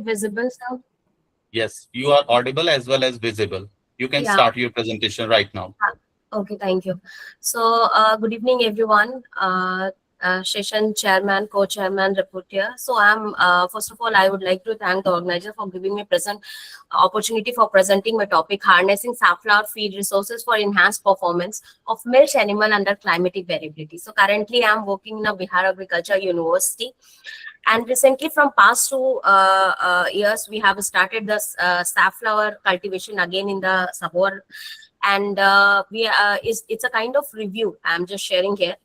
visible, sir? Yes, you are audible as well as visible. You can Yeah. start your presentation right now. Okay, thank you. So, good evening, everyone. Session chairman, co-chairman, reporter. So, first of all, I would like to thank the organizer for giving me present opportunity for presenting my topic, harnessing safflower feed resources for enhanced performance of milch animal under climatic variability. So, currently, I am working in a Bihar Agriculture University. And recently, from past 2 years, we have started the safflower cultivation again in the Sabor, and it's a kind of review I'm just sharing here.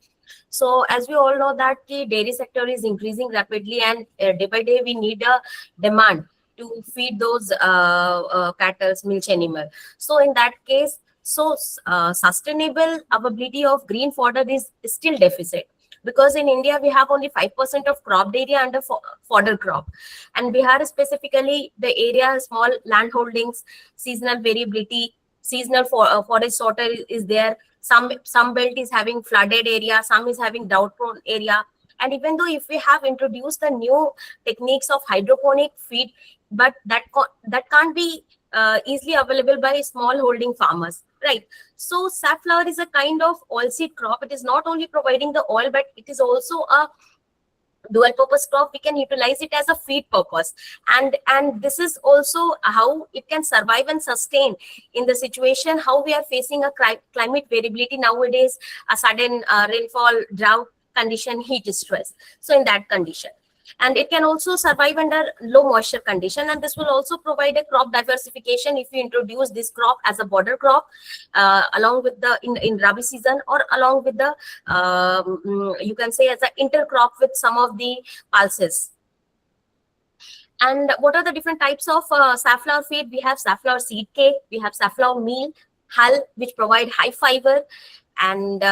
So as we all know that the dairy sector is increasing rapidly, and day by day we need a demand to feed those cattle, milch animal. So in that case, sustainable availability of green fodder is still deficit, because in India we have only 5% of crop area under fodder crop, and Bihar specifically the area small land holdings, seasonal variability, seasonal forest sorter is there. Some belt is having flooded area, some is having drought prone area. And even though if we have introduced the new techniques of hydroponic feed, but that can't be easily available by small holding farmers, right? So safflower is a kind of oilseed crop. It is not only providing the oil, but it is also a dual purpose crop. We can utilize it as a feed purpose, and this is also how it can survive and sustain in the situation how we are facing a climate variability nowadays, a sudden rainfall, drought condition, heat stress. So in that condition, and it can also survive under low moisture condition, and this will also provide a crop diversification if you introduce this crop as a border crop along with the in rabi season, or along with the you can say as an intercrop with some of the pulses. And what are the different types of safflower feed? We have safflower seed cake, we have safflower meal, hull, which provide high fiber. And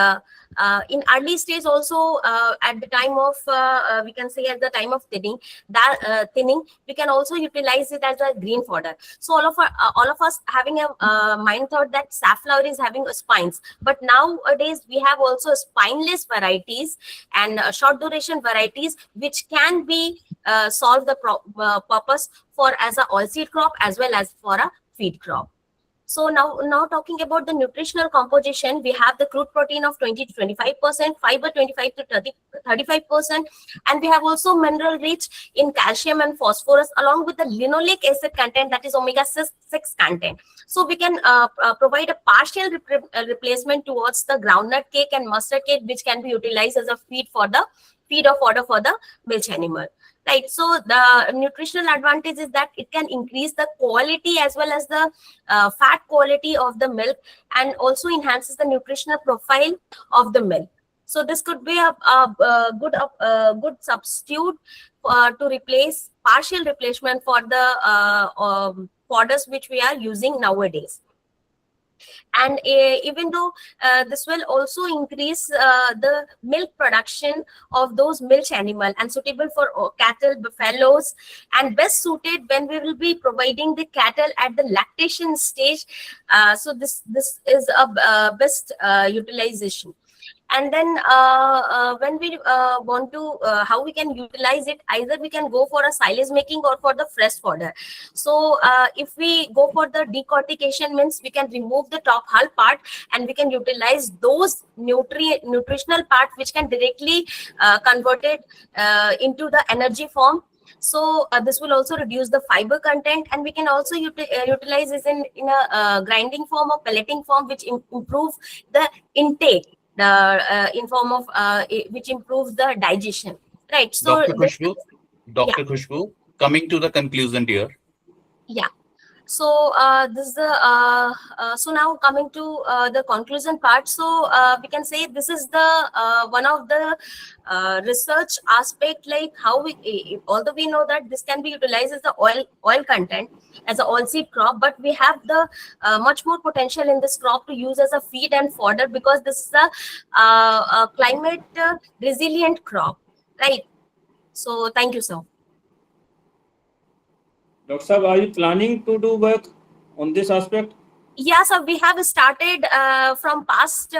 in early stage also, at the time of we can say at the time of thinning, we can also utilize it as a green fodder. So all of us having a mind thought that safflower is having spines, but nowadays we have also spineless varieties and short duration varieties which can be solve the purpose for as a oilseed crop as well as for a feed crop. So now talking about the nutritional composition, we have the crude protein of 20 to 25%, fiber 25 to 35%, and we have also mineral rich in calcium and phosphorus, along with the linoleic acid content, that is omega-6 content. So we can provide a partial replacement towards the groundnut cake and mustard cake, which can be utilized as a feed or fodder for the milch animal. Right. So the nutritional advantage is that it can increase the quality as well as the fat quality of the milk, and also enhances the nutritional profile of the milk. So this could be a good substitute to replace partial replacement for the fodders which we are using nowadays. And even though this will also increase the milk production of those milch animal, and suitable for cattle, buffaloes, and best suited when we will be providing the cattle at the lactation stage. So this is a best utilization. And then when we want to how we can utilize it, either we can go for a silage making or for the fresh fodder. So if we go for the decortication, means we can remove the top hull part, and we can utilize those nutritional part which can directly convert it into the energy form. So this will also reduce the fiber content, and we can also utilize this in a grinding form or pelleting form, which improve the intake, in form of which improves the digestion, right? So Dr. Khushbu, Dr. Khushbu, coming to the conclusion, dear. Yeah. So this is the so now coming to the conclusion part. So we can say this is the one of the research aspect, like how we, although we know that this can be utilized as the oil content as a oilseed crop, but we have the much more potential in this crop to use as a feed and fodder, because this is a climate resilient crop, right? So thank you, sir. Dr. Saab, are you planning to do work on this aspect? Yeah, so we have started from past